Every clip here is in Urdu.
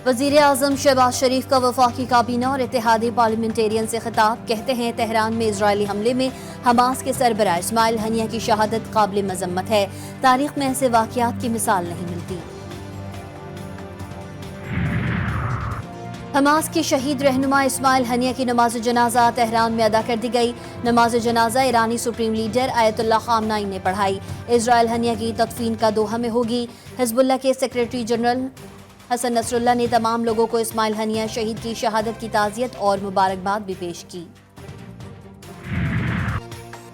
وزیر اعظم شہباز شریف کا وفاقی کابینہ اور اتحادی پارلیمنٹیرین سے خطاب، کہتے ہیں تہران میں اسرائیلی حملے میں حماس کے سربراہ اسماعیل ہنیہ کی شہادت قابل مذمت ہے، تاریخ میں ایسے واقعات کی مثال نہیں ملتی۔ حماس کے شہید رہنما اسماعیل ہنیہ کی نماز جنازہ تہران میں ادا کر دی گئی۔ نماز جنازہ ایرانی سپریم لیڈر آیت اللہ خامنائی نے پڑھائی۔ اسرائیل ہنیہ کی تدفین کا دوحہ میں ہوگی۔ حزب اللہ کے سیکریٹری جنرل حسن نصر اللہ نے تمام لوگوں کو اسماعیل ہنیہ شہید کی شہادت کی تعزیت اور مبارکباد بھی پیش کی۔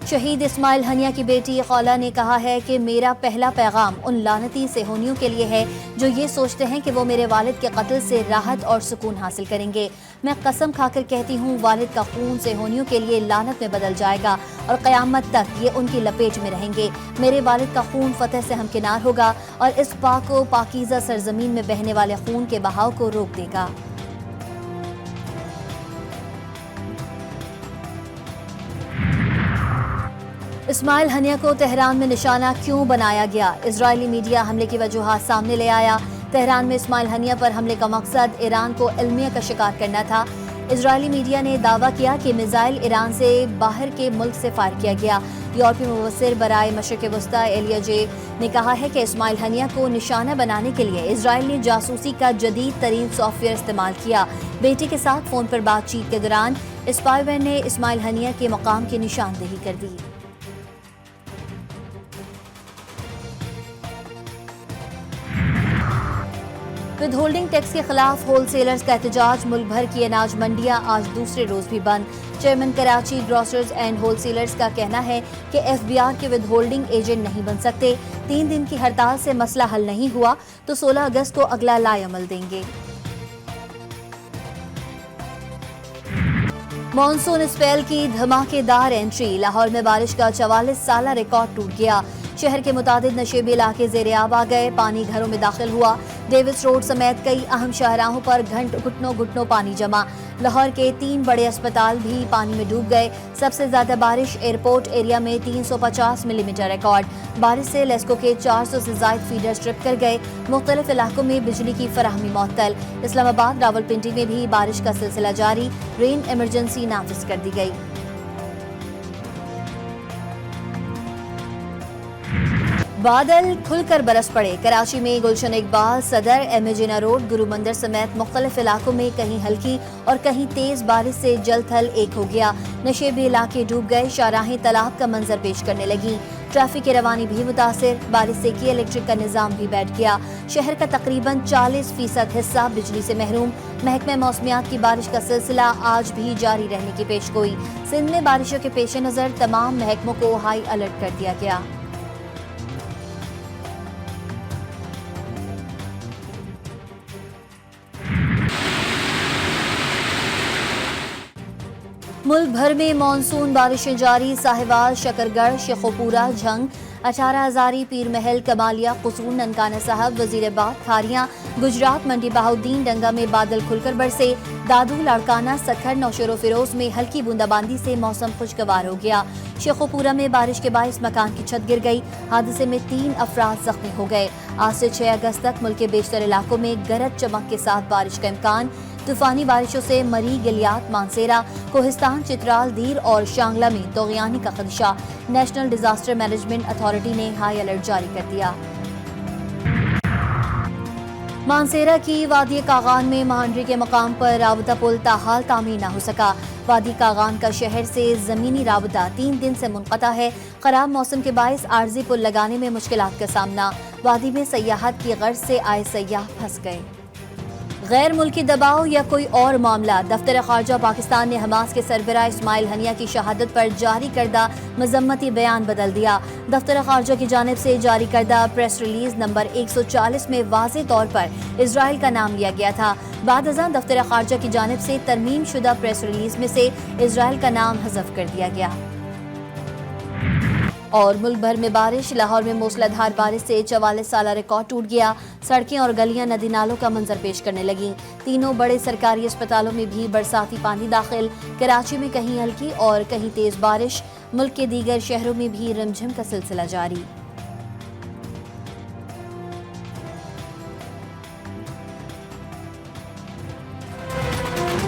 شہید اسماعیل ہنیہ کی بیٹی خولہ نے کہا ہے کہ میرا پہلا پیغام ان لعنتی صہیونیوں کے لیے ہے جو یہ سوچتے ہیں کہ وہ میرے والد کے قتل سے راحت اور سکون حاصل کریں گے۔ میں قسم کھا کر کہتی ہوں والد کا خون صہیونیوں کے لیے لعنت میں بدل جائے گا اور قیامت تک یہ ان کی لپیٹ میں رہیں گے۔ میرے والد کا خون فتح سے ہمکنار ہوگا اور اس پاک و پاکیزہ سرزمین میں بہنے والے خون کے بہاؤ کو روک دے گا۔ اسماعیل ہنیہ کو تہران میں نشانہ کیوں بنایا گیا؟ اسرائیلی میڈیا حملے کی وجوہات سامنے لے آیا۔ تہران میں اسماعیل ہنیہ پر حملے کا مقصد ایران کو المیہ کا شکار کرنا تھا۔ اسرائیلی میڈیا نے دعویٰ کیا کہ میزائل ایران سے باہر کے ملک سے فائر کیا گیا۔ یورپی مبصر برائے مشرق وسطی ایلیا جے نے کہا ہے کہ اسماعیل ہنیہ کو نشانہ بنانے کے لیے اسرائیل نے جاسوسی کا جدید ترین سافٹ ویئر استعمال کیا۔ بیٹے کے ساتھ فون پر بات چیت کے دوران اسپائی ویئر نے اسماعیل ہنیہ کے مقام کی نشاندہی کر دی۔ ود ہولڈنگ ٹیکس کے خلاف ہول سیلرز کا احتجاج، ملک بھر کی اناج منڈیاں آج دوسرے روز بھی بند۔ Chairman Karachi grocers and wholesalers کا کہنا ہے کہ ایف بی آر کے ود ہولڈنگ ایجنٹ نہیں بن سکتے۔ 3 دن کی ہڑتال سے مسئلہ حل نہیں ہوا تو 16 اگست کو اگلا لائے عمل دیں گے۔ مانسون اسپیل کی دھماکے دار انٹری، لاہور میں بارش کا 44 سالہ ریکارڈ ٹوٹ گیا۔ شہر کے متعدد نشیبی علاقے زیر آب آ گئے، پانی گھروں میں داخل ہوا۔ ڈیوس روڈ سمیت کئی اہم شاہراہوں پر گھٹنوں گھٹنوں پانی جمع۔ لاہور کے 3 بڑے اسپتال بھی پانی میں ڈوب گئے۔ سب سے زیادہ بارش ایئرپورٹ ایریا میں 350 ملی میٹر ریکارڈ۔ بارش سے لیسکو کے 400 سے زائد فیڈر ٹرپ کر گئے۔ مختلف علاقوں میں بجلی کی فراہمی معطل۔ اسلام آباد راولپنڈی میں بھی بارش کا سلسلہ جاری، رین ایمرجنسی نافذ کر دی گئی۔ بادل کھل کر برس پڑے، کراچی میں گلشن اقبال، صدر، ایم اے جناح روڈ، گرو مندر سمیت مختلف علاقوں میں کہیں ہلکی اور کہیں تیز بارش سے جل تھل ایک ہو گیا۔ نشیبی علاقے ڈوب گئے، شاہراہیں تالاب کا منظر پیش کرنے لگیں۔ ٹریفک کی روانی بھی متاثر، بارش سے کی الیکٹرک کا نظام بھی بیٹھ گیا۔ شہر کا تقریباً 40% حصہ بجلی سے محروم۔ محکمہ موسمیات کی بارش کا سلسلہ آج بھی جاری رہنے کی پیشگوئی۔ سندھ میں بارشوں کے پیش نظر تمام محکموں کو ہائی الرٹ کر دیا گیا۔ ملک بھر میں مانسون بارشیں جاری، ساہیوال، شکرگڑھ، شیخوپورہ، جھنگ، 18 ہزاری، پیر محل، کمالیہ، قصور، ننکانہ صاحب، وزیر آباد، کھاریاں، گجرات، منڈی بہاؤدین ڈنگا میں بادل کھل کر برسے۔ دادو، لاڑکانہ، سکھر، نوشہر و فیروز میں ہلکی بوندا باندی سے موسم خوشگوار ہو گیا۔ شیخوپورہ میں بارش کے باعث مکان کی چھت گر گئی، حادثے میں 3 افراد زخمی ہو گئے۔ آج سے 6 اگست تک ملک کے بیشتر علاقوں میں گرج چمک کے ساتھ بارش کا امکان۔ طوفانی بارشوں سے مری، گلیات، مانسیرہ، کوہستان، چترال، دیر اور شانگلہ میں طغیانی کا خدشہ۔ نیشنل ڈیزاسٹر مینجمنٹ اتھارٹی نے ہائی الرٹ جاری کر دیا۔ مانسیرہ کی وادی کاغان میں مہانڈری کے مقام پر رابطہ پل تاحال تعمیر نہ ہو سکا۔ وادی کاغان کا شہر سے زمینی رابطہ 3 دن سے منقطع ہے۔ خراب موسم کے باعث عارضی پل لگانے میں مشکلات کا سامنا۔ وادی میں سیاحت کی غرض سے آئے سیاح پھنس گئے۔ غیر ملکی دباؤ یا کوئی اور معاملہ، دفتر خارجہ پاکستان نے حماس کے سربراہ اسماعیل ہنیہ کی شہادت پر جاری کردہ مذمتی بیان بدل دیا۔ دفتر خارجہ کی جانب سے جاری کردہ پریس ریلیز نمبر 140 میں واضح طور پر اسرائیل کا نام لیا گیا تھا۔ بعد ازاں دفتر خارجہ کی جانب سے ترمیم شدہ پریس ریلیز میں سے اسرائیل کا نام حذف کر دیا گیا۔ اور ملک بھر میں بارش، لاہور میں موسلادھار بارش سے 44 سالہ ریکارڈ ٹوٹ گیا۔ سڑکیں اور گلیاں ندی نالوں کا منظر پیش کرنے لگیں۔ 3 بڑے سرکاری اسپتالوں میں بھی برساتی پانی داخل۔ کراچی میں کہیں ہلکی اور کہیں تیز بارش، ملک کے دیگر شہروں میں بھی رمجھم کا سلسلہ جاری۔